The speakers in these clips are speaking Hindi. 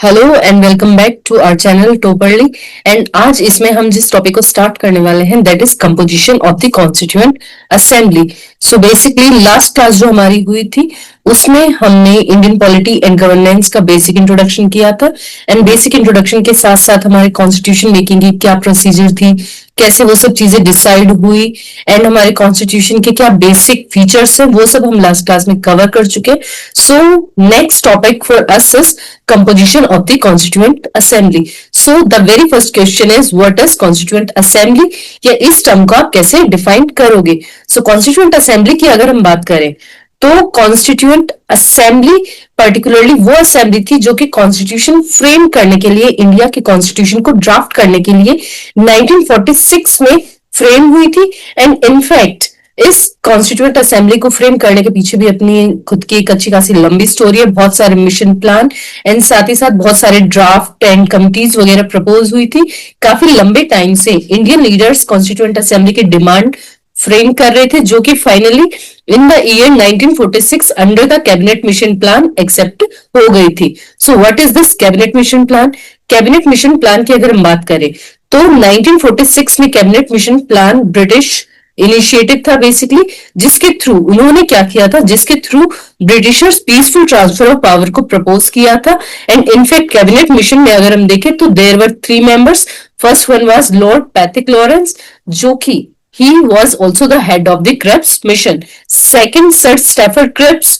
Hello and welcome back to our channel Topperly. And आज इसमें हम जिस टॉपिक को स्टार्ट करने वाले हैं that is composition of the constituent assembly. So basically last class जो हमारी हुई थी उसमें हमने इंडियन पॉलिटी एंड गवर्नेंस का बेसिक इंट्रोडक्शन किया था। एंड बेसिक इंट्रोडक्शन के साथ साथ हमारे कॉन्स्टिट्यूशन मेकिंग की क्या प्रोसीजर थी, कैसे वो सब चीजें डिसाइड हुई एंड हमारे कॉन्स्टिट्यूशन के क्या बेसिक फीचर्स हैं वो सब हम लास्ट क्लास में कवर कर चुके। So next topic for us is composition of the constituent assembly. So the very first question is what is constituent assembly या इस टर्म को आप कैसे डिफाइन करोगे। So constituent assembly की अगर हम बात करें तो constituent assembly पर्टिकुलरली वो असेंबली थी जो कि कॉन्स्टिट्यूशन फ्रेम करने के लिए, इंडिया के कॉन्स्टिट्यूशन को ड्राफ्ट करने के लिए 1946 में फ्रेम हुई थी। एंड इनफैक्ट इस कॉन्स्टिट्यूएंट असेंबली को फ्रेम करने के पीछे भी अपनी खुद की एक अच्छी खासी लंबी स्टोरी है। बहुत सारे मिशन प्लान एंड साथ ही साथ बहुत सारे ड्राफ्ट एंड कमिटीज वगैरह प्रपोज हुई थी। काफी लंबे टाइम से इंडियन लीडर्स कॉन्स्टिट्यूएंट असेंबली की डिमांड फ्रेम कर रहे थे जो कि finally in the year 1946 under the cabinet mission plan accept हो गई थी। So what is this cabinet mission plan? Cabinet mission plan की अगर हम बात करें तो 1946 में cabinet mission plan British initiative था बेसिकली, जिसके थ्रू उन्होंने क्या किया था, जिसके through Britishers peaceful transfer of power को प्रपोज किया था। एंड इनफैक्ट कैबिनेट मिशन में अगर हम देखें तो there were 3 members. First one was Lord Pethick Lawrence जो कि he was also the head of the Cripps mission. Second, Sir Stafford Cripps,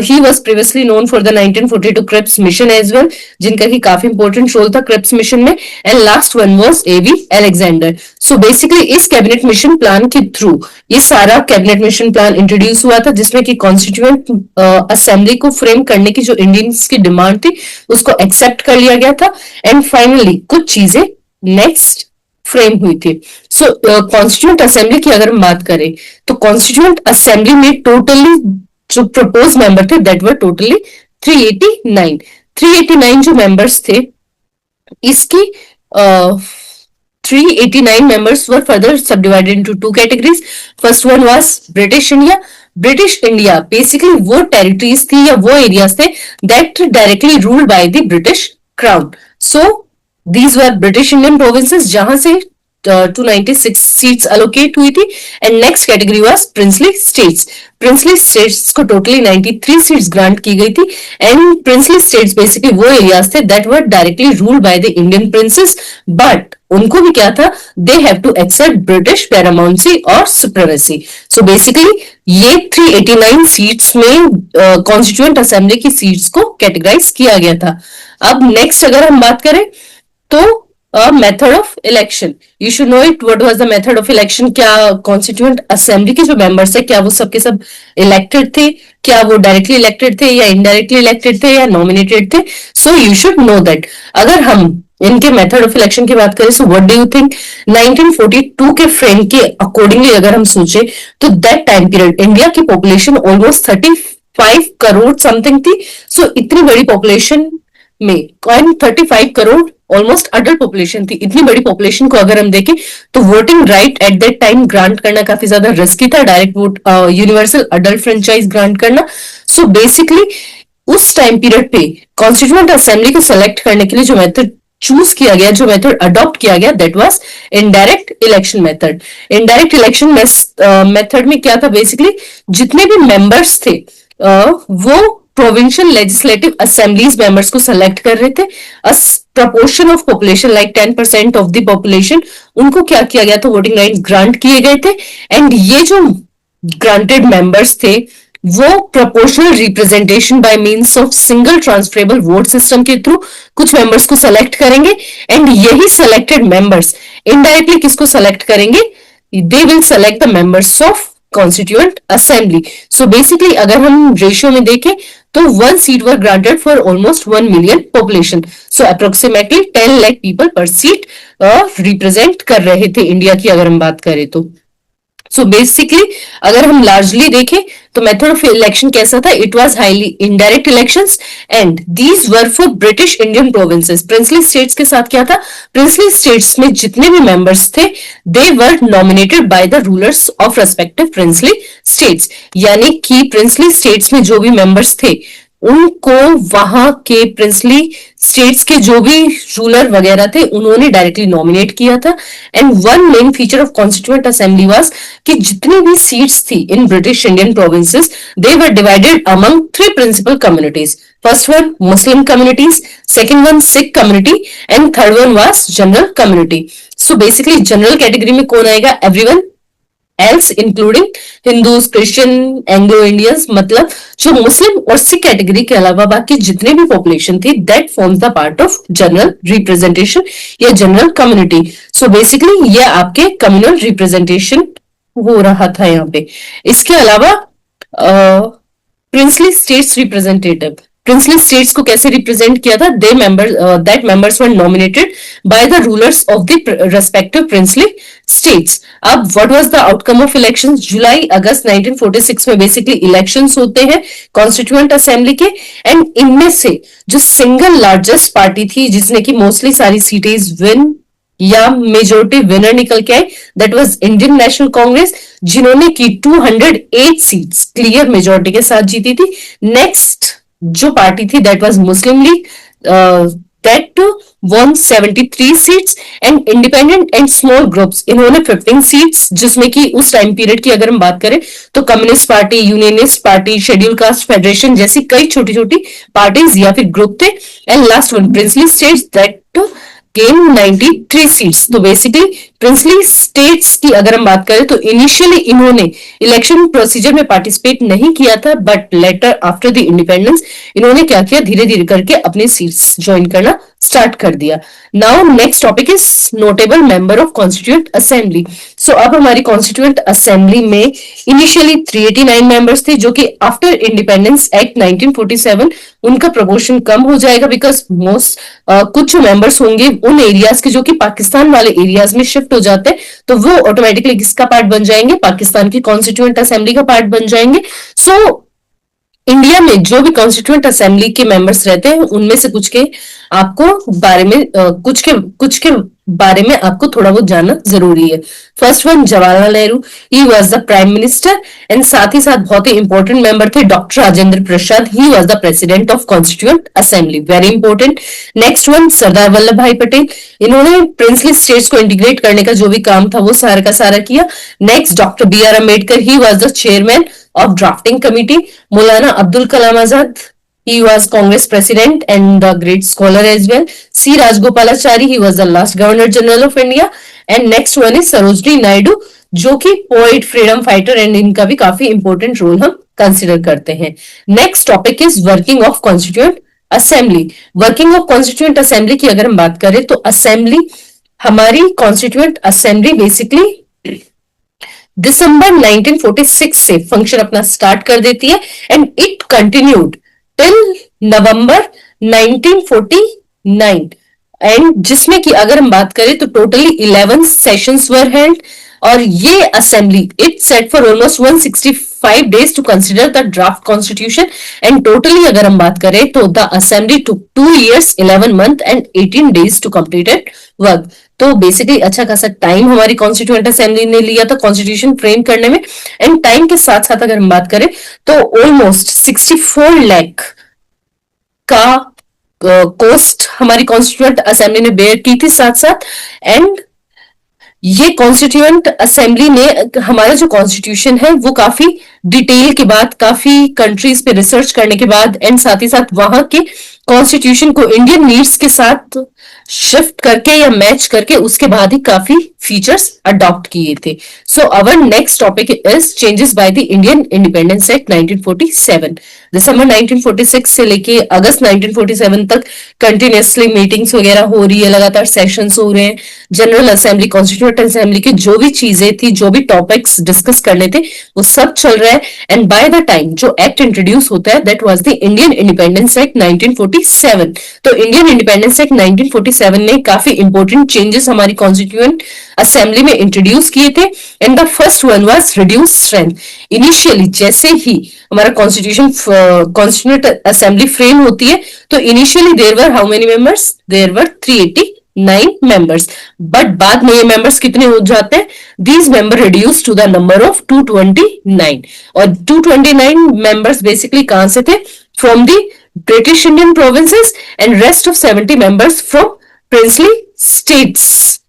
he was previously known for the 1942 Cripps mission as well, जिनका की काफी important role था Cripps mission में। And last one was A.V. Alexander. So basically इस कैबिनेट मिशन प्लान के थ्रू ये सारा कैबिनेट मिशन प्लान इंट्रोड्यूस हुआ था जिसमें कि कॉन्स्टिट्यूएंट असेंबली को फ्रेम करने की जो इंडियंस की डिमांड थी उसको एक्सेप्ट कर लिया गया था। एंड फाइनली कुछ चीजें नेक्स्ट फ्रेम हुई थी। सो कॉन्स्टिट्यूएंट असेंबली की अगर हम बात करें तो कॉन्स्टिट्यूएंट असेंबली में टोटली जो प्रपोज मेंबर थे दैट वर टोटली 389 जो मेंबर्स थे इसकी 389 members were further subdivided into 2 categories. First one was British India. British India basically वो territories थी या वो areas थे that directly ruled by the British Crown. So these were British Indian provinces जहां से 296 सीट्स allocate हुई थी। And next category was princely states. Princely states को टोटली 93 सीट्स ग्रांट की गई थी। एंड प्रिंसली स्टेट्स बेसिकली वो एरियाज थे that were directly ruled by the Indian princes, but उनको भी क्या था, they have to accept British paramountcy और सुप्रीमेसी। सो बेसिकली ये 389 सीट्स में कॉन्स्टिट्यूएंट असेंबली की सीट्स को कैटेगराइज किया गया था। अब नेक्स्ट अगर हम बात करें तो method of election, you should know it what was the method of election. क्या कॉन्स्टिट्यूएंट असेंबली के जो मेंबर्स है क्या वो सबके सब इलेक्टेड थे, क्या वो डायरेक्टली इलेक्टेड थे या इनडायरेक्टली इलेक्टेड थे या नॉमिनेटेड थे। So you should know that. अगर हम इनके मेथड ऑफ इलेक्शन की बात करें so what do you think 1942 के फ्रेम के अकॉर्डिंगली अगर हम सोचे तो दैट टाइम पीरियड इंडिया की पॉपुलेशन ऑलमोस्ट 35 करोड़ समथिंग थी। सो इतनी बड़ी पॉपुलेशन में 35 करोड़ ऑलमोस्ट अडल्ट पॉपुलेशन थी। इतनी बड़ी पॉपुलेशन को अगर हम देखें तो voting right at that time grant करना काफी ज्यादा रिस्की था, direct vote universal adult franchise grant करना। सो बेसिकली उस टाइम पीरियड पे कॉन्स्टिट्यूएंट असेंबली को सेलेक्ट करने के लिए जो मेथड चूज किया गया, जो मेथड अडॉप्ट किया गया that was indirect election method. Indirect election method में क्या था, बेसिकली जितने भी मेंबर्स थे वो प्रोविंशियल लेजिस्लेटिव असेंबलीज मेंबर्स को सेलेक्ट कर रहे थे। Proportion of population like 10% of the population उनको क्या किया गया था, वोटिंग राइट्स ग्रांट किए गए थे। एंड ये जो ग्रांटेड मेंबर्स थे वो proportional representation by means of single transferable vote system के थ्रू कुछ मेंबर्स को सेलेक्ट करेंगे। एंड यही सेलेक्टेड मेंबर्स इनडायरेक्टली किसको सेलेक्ट करेंगे, they will select the members of constituent assembly. So basically अगर हम रेशियो में देखें तो 1 seat were granted for almost 1 million population. So approximately 10 lakh people पर सीट रिप्रेजेंट कर रहे थे इंडिया की अगर हम बात करें तो। सो बेसिकली अगर हम लार्जली देखें तो मेथड ऑफ इलेक्शन कैसा था, it was highly indirect elections and these were for British Indian provinces. Princely states के साथ क्या था, प्रिंसली स्टेट्स में जितने भी मेंबर्स थे they were nominated by the rulers of respective princely states, यानी कि प्रिंसली स्टेट्स में जो भी मेंबर्स थे उनको वहां के प्रिंसली स्टेट्स के जो भी रूलर वगैरह थे उन्होंने डायरेक्टली नॉमिनेट किया था। And one main feature of constituent assembly was कि जितनी भी सीट्स थी in British Indian provinces they were divided among three principal communities. First one Muslim communities, second one Sikh community and third one was general community. So basically general category में कौन आएगा? Everyone else including Hindus, Christian, Anglo Indians, मतलब जो मुस्लिम और सिख कैटेगरी के अलावा बाकी जितने भी पॉपुलेशन थी that forms the part of general representation या जनरल कम्युनिटी। सो बेसिकली ये आपके कम्युनल रिप्रेजेंटेशन हो रहा था यहाँ पे। इसके अलावा princely states representative, princely states को कैसे रिप्रेजेंट किया था? They that members were nominated by the rulers of the respective princely states. अब what was the outcome of elections? जुलाई अगस्त 1946 में बेसिकली इलेक्शंस होते हैं कॉन्स्टिट्यूएंट असेंबली के। एंड इनमें से जो सिंगल लार्जेस्ट पार्टी थी जिसने की मोस्टली सारी सीटें विन या मेजोरिटी विनर निकल के आए, that was Indian national Congress, जिन्होंने की 208 सीट्स क्लियर मेजोरिटी के साथ जीती थी। नेक्स्ट जो पार्टी थी that was Muslim league, that won 73 seats. And independent and small groups इन्होंने 15 सीट्स, जिसमें कि उस टाइम पीरियड की अगर हम बात करें तो communist party, unionist party, schedule caste federation जैसी कई छोटी छोटी पार्टीज या फिर ग्रुप थे। And last one princely states that gain 93 seats. तो बेसिकली प्रिंसली स्टेट्स की अगर हम बात करें तो इनिशियली इन्होंने इलेक्शन प्रोसीजर में पार्टिसिपेट नहीं किया था, but later after the independence इन्होंने क्या किया, धीरे धीरे करके अपनी सीट्स ज्वाइन करना स्टार्ट कर दिया। Now next topic is notable member of constituent assembly. So अब हमारी कॉन्स्टिट्यूएंट असेंबली में इनिशियली 389 मेंबर्स थे, जो कि आफ्टर इंडिपेंडेंस एक्ट 1947 उनका प्रपोर्शन कम हो जाएगा, बिकॉज मोस्ट कुछ मेंबर्स होंगे उन एरियाज के जो कि पाकिस्तान वाले एरियाज में शिफ्ट हो जाते हैं, तो वो ऑटोमेटिकली किसका पार्ट बन जाएंगे? पाकिस्तान की कॉन्स्टिट्यूएंट असेंबली का पार्ट बन जाएंगे। सो इंडिया में जो भी कॉन्स्टिट्यूएंट असेंबली के मेंबर्स रहते हैं उनमें से कुछ के बारे में आपको थोड़ा बहुत जानना जरूरी है। First one Jawaharlal Nehru, he was the prime minister. And साथ ही साथ बहुत ही इंपॉर्टेंट मेंबर थे doctor Rajendra Prasad, he was the president of constituent assembly, very important. Next one Sardar Vallabh Bhai Patel, इन्होंने प्रिंसली स्टेट्स को इंटीग्रेट करने का जो भी काम था वो सारा का सारा किया। Next doctor B R Ambedkar, he was the chairman of drafting committee. Maulana Abdul Kalam Azad, he was Congress president and a great scholar as well. C Rajgopalachari, he was the last governor general of India. And next one is Sarojini Naidu, जो कि पोइट, फ्रीडम फाइटर, एंड इनका भी काफी इंपॉर्टेंट रोल हम कंसिडर करते हैं। Next topic is working of constituent assembly. Working of constituent assembly की अगर हम बात करें तो असेंबली, हमारी कॉन्स्टिट्यूएंट असेंबली बेसिकली दिसंबर 1946 से फंक्शन अपना स्टार्ट कर देती है and it continued till November 1949। And जिसमें कि अगर हम बात करें तो टोटली 11 सेशंस वर हेल्ड, और ये assembly it set for almost 165 days to consider the draft constitution. And totally अगर हम बात करें तो the assembly took 2 years 11 months and 18 days to completed work. तो बेसिकली अच्छा खासा टाइम हमारी कॉन्स्टिट्यूएंट असेंबली ने लिया था कॉन्स्टिट्यूशन फ्रेम करने में। एंड टाइम के साथ साथ अगर हम बात करें तो ऑलमोस्ट 64 लाख का कॉस्ट हमारी कॉन्स्टिट्यूएंट असेंबली ने बेयर की थी साथ साथ। एंड ये कॉन्स्टिट्यूएंट असेंबली ने हमारा जो कॉन्स्टिट्यूशन है वो काफी डिटेल के बाद, काफी कंट्रीज पे रिसर्च करने के बाद एंड साथ ही साथ वहां के कॉन्स्टिट्यूशन को इंडियन नीड्स के साथ शिफ्ट करके या मैच करके उसके बाद ही काफी फीचर्स अडॉप्ट किए थे। So our next topic is changes by the Indian independence act 1947। दिसंबर 1946 से लेके अगस्त 1947 तक कंटिन्यूसली मीटिंग्स वगैरह हो रही है, लगातार सेशंस हो रहे हैं। जनरल असेंबली, कॉन्स्टिट्यूएंट असेंबली की जो भी चीजें थी, जो भी टॉपिक्स डिस्कस करने थे वो सब चल रहा है। एंड बाय द टाइम जो एक्ट इंट्रोड्यूस होता है that was the Indian independence act 1947। तो इंडियन इंडिपेंडेंस एक्ट 1947 ने काफी इंपॉर्टेंट चेंजेस हमारी कॉन्स्टिट्यूएंट असेंबली में इंट्रोड्यूस किए थे। And the first one was reduce strength. Initially जैसे ही हमारा कॉन्स्टिट्यूएंट असेंबली फ्रेम होती है तो initially there were how many members? There were 389 members, but बाद में ये मेंबर्स कितने हो जाते हैं? These member reduce to the number of 229। और 229 मेंबर्स बेसिकली कहां से थे? from the British Indian provinces and rest of 70 members from princely states.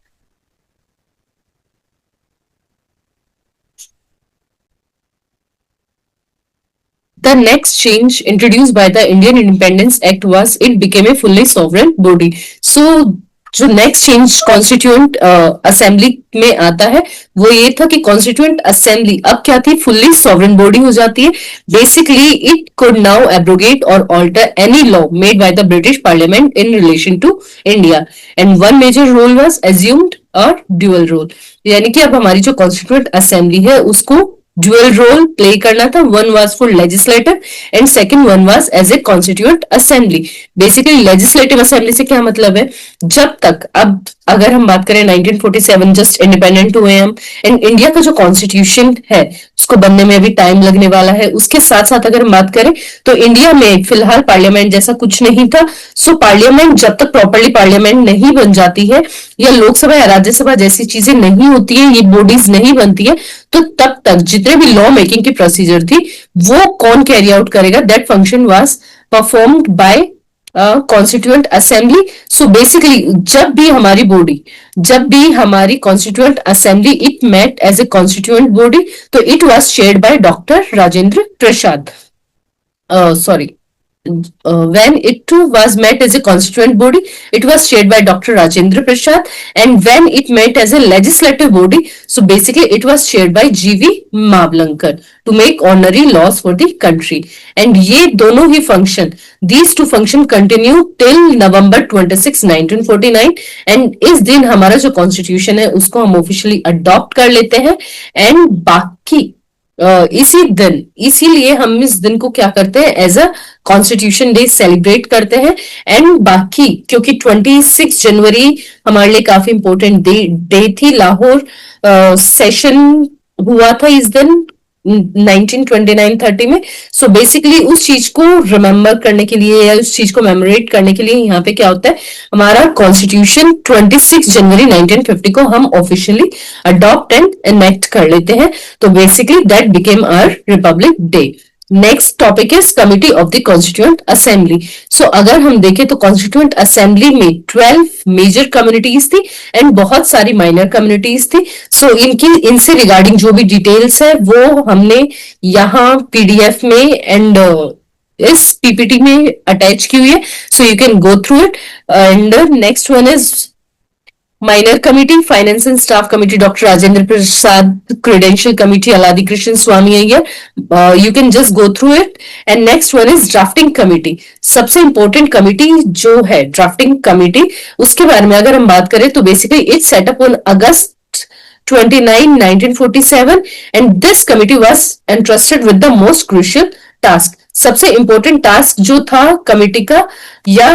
The next change introduced by the Indian Independence Act was it became a fully sovereign body. So जो नेक्स्ट चेंज कॉन्स्टिट्यूएंट असेंबली में आता है वो ये था कि कॉन्स्टिट्यूएंट असेंबली अब क्या थी, फुल्ली सॉवरेन बॉडी हो जाती है. Basically it could now abrogate or alter any law made by the British parliament in relation to India, and one major role was assumed or dual role. यानी कि अब हमारी जो कॉन्स्टिट्यूएंट असेंबली है उसको ड्यूअल रोल प्ले करना था. One was for legislative and second one was as a constituent assembly. Basically legislative assembly से क्या मतलब है, जब तक अब अगर हम बात करें 1947 जस्ट इंडिपेंडेंट हुए हम, एंड इंडिया का जो कॉन्स्टिट्यूशन है उसको बनने में अभी टाइम लगने वाला है. उसके साथ साथ अगर हम बात करें तो इंडिया में फिलहाल पार्लियामेंट जैसा कुछ नहीं था. सो पार्लियामेंट जब तक प्रॉपरली पार्लियामेंट नहीं बन जाती है या लोकसभा या राज्यसभा जैसी चीजें नहीं होती है, ये बॉडीज नहीं बनती है, तो तब तक जितने भी लॉ मेकिंग की प्रोसीजर थी वो कौन कैरी आउट करेगा, that function was performed by constituent assembly. So basically जब भी हमारी constituent assembly it met as a constituent body, तो it was chaired by doctor Rajendra Prasad. Sorry, when it too was met as a constituent body, it was chaired by Dr. Rajendra Prasad, and when it met as a legislative body, so basically it was chaired by G.V. Mavlankar to make honorary laws for the country. And ये दोनों ही function, these two function continue till November 26, 1949, and इस दिन हमारा जो constitution है उसको हम officially adopt कर लेते हैं. and बाकी इसी दिन, इसीलिए हम इस दिन को क्या करते हैं, as a constitution day celebrate करते हैं. एंड बाकी क्योंकि 26 जनवरी हमारे लिए काफी इंपॉर्टेंट डे थी, लाहौर सेशन हुआ था इस दिन 1929-30 में. सो बेसिकली उस चीज को रिमेम्बर करने के लिए या उस चीज को मेमोरेट करने के लिए यहाँ पे क्या होता है, हमारा कॉन्स्टिट्यूशन 26 जनवरी 1950 को हम ऑफिशियली अडॉप्ट एंड एनेक्ट कर लेते हैं. तो basically that became our republic day. Next topic is committee of the constituent assembly. So अगर हम देखें तो कॉन्स्टिट्यूएंट असेंबली में 12 मेजर कम्युनिटीज थी एंड बहुत सारी माइनर कम्युनिटीज थी. सो इनसे रिगार्डिंग जो भी डिटेल्स है वो हमने यहाँ पीडीएफ में एंड इस पीपीटी में अटैच की हुई है. So you can go through it. And next one is Minor Committee, Finance and Staff Committee, Dr. Rajendra Prasad, Credential Committee, Aladi Krishnan Swamy Iyer. You can just go through it. And next one is Drafting Committee. सबसे important committee जो है Drafting Committee, उसके बारे में अगर हम बात करें तो basically it set up on August 29, 1947, and this committee was entrusted with the most crucial task. सबसे important task जो था कमिटी का या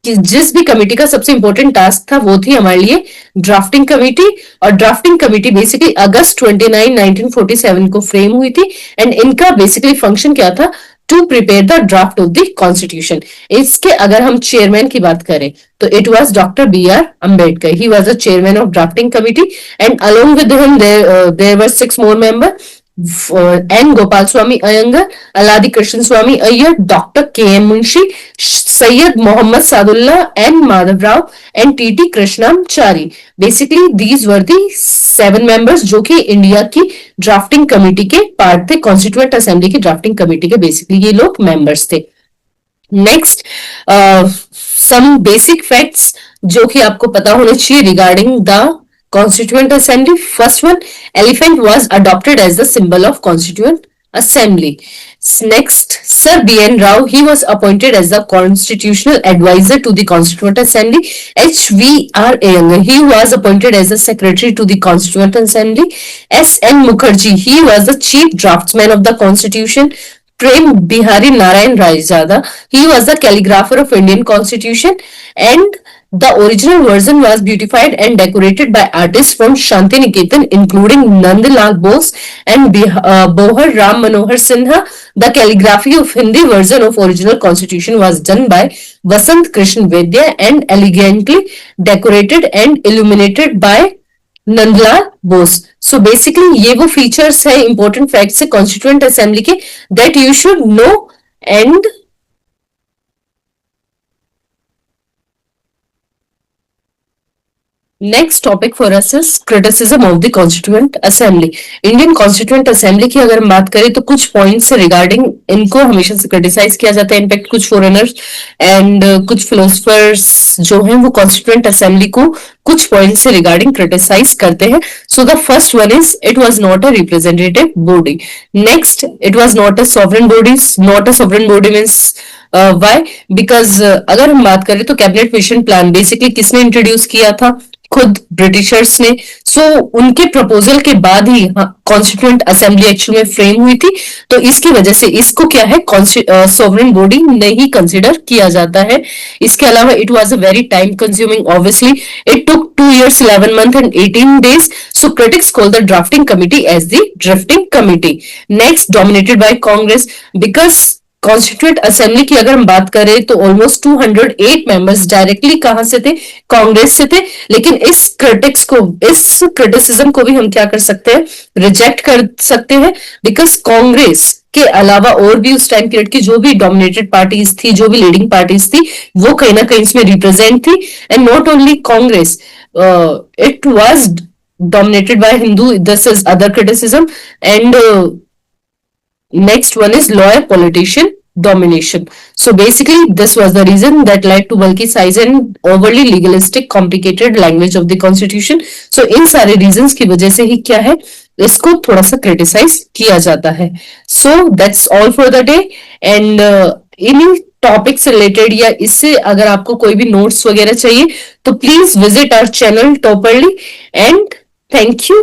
जिस भी कमेटी का सबसे इंपॉर्टेंट टास्क था वो थी हमारे लिए ड्राफ्टिंग कमेटी. और ड्राफ्टिंग कमेटी बेसिकली अगस्त 29, 1947 को फ्रेम हुई थी. एंड इनका बेसिकली फंक्शन क्या था, to prepare the draft of the constitution. इसके अगर हम चेयरमैन की बात करें तो it was doctor B.R. Ambedkar. He was the chairman of drafting committee and along with him there were 6 more members. N. Gopal Swamy Iyengar, Aladi Krishnan Swamy Iyer, Dr. K.M. Munshi, Sayyid Mohammad Sadullah, N. Madhav Rao, and T.T. Krishnamachari. Basically, these were the 7 members जो कि इंडिया की ड्राफ्टिंग कमेटी के पार्ट थे, कॉन्स्टिट्यूएंट असेंबली की ड्राफ्टिंग कमेटी के बेसिकली ये लोग मेंबर्स थे. नेक्स्ट सम बेसिक फैक्ट्स जो कि आपको पता होना चाहिए regarding the Constituent Assembly. First one, elephant was adopted as the symbol of Constituent Assembly. Next, Sir B.N. Rao, he was appointed as the constitutional advisor to the Constituent Assembly. H.V.R. Iyengar, he was appointed as the secretary to the Constituent Assembly. S.N. Mukherjee, he was the chief draftsman of the Constitution. Prem Bihari Narayan Rajada, he was the calligrapher of Indian Constitution. And the original version was beautified and decorated by artists from Shantiniketan, including Nandlal Bose and Bohar Ram Manohar Sinha. The calligraphy of Hindi version of original Constitution was done by Vasant Krishna Vedya and elegantly decorated and illuminated by Nandlal Bose. So basically ये वो फीचर्स है, इंपॉर्टेंट फैक्ट्स है कॉन्स्टिट्यूएंट असेंबली के that you should know and next topic for us is criticism of the constituent assembly. Indian constituent assembly की अगर हम बात करें तो कुछ पॉइंट्स रिगार्डिंग इनको हमेशा से क्रिटिसाइज किया जाता है। इनफैक्ट कुछ फॉरेनर्स एंड कुछ फिलोसफर्स जो हैं वो कॉन्स्टिट्यूएंट असेंबली को कुछ पॉइंट्स से रिगार्डिंग क्रिटिसाइज करते हैं। So the first one is it was not a representative body. Next, it was not a sovereign body. Not a sovereign body means why? Because अगर हम बात करें तो कैबिनेट मिशन प्लान बेसिकली किसने इंट्रोड्यूस किया था? खुद ब्रिटिशर्स ने। सो उनके प्रपोजल के बाद ही कॉन्स्टिट्यूएंट असेंबली एक्चुअल में फ्रेम हुई थी। तो इसकी वजह से इसको क्या है, सोवरेन बॉडी नहीं कंसिडर किया जाता है। इसके अलावा it was a very time consuming, obviously it took 2 years 11 months and 18 days. So critics call the drafting committee as the drifting committee. Next, dominated by Congress because constituent assembly की अगर हम बात करें तो ऑलमोस्ट 208 मेंबर्स डायरेक्टली कहां से थे? कांग्रेस से थे। लेकिन इस क्रिटिसिज्म को भी हम क्या कर सकते हैं? रिजेक्ट कर सकते हैं, बिकॉज कांग्रेस के अलावा और भी उस टाइम पीरियड की जो भी डोमिनेटेड पार्टीज थी, जो भी लीडिंग पार्टीज थी, वो कहीं ना कहीं इसमें रिप्रेजेंट थी। And not only Congress, it was dominated by Hindu. This is other criticism. And next one is lawyer politician domination. So basically this was the reason that led to bulky size and overly legalistic complicated language of the constitution. So इन सारे reasons की वजह से ही क्या है, इसको थोड़ा सा criticize किया जाता है। So that's all for the day. And इन्हीं टॉपिक से रिलेटेड या इससे अगर आपको कोई भी नोट्स वगैरह चाहिए तो please visit our channel Topperly. And thank you.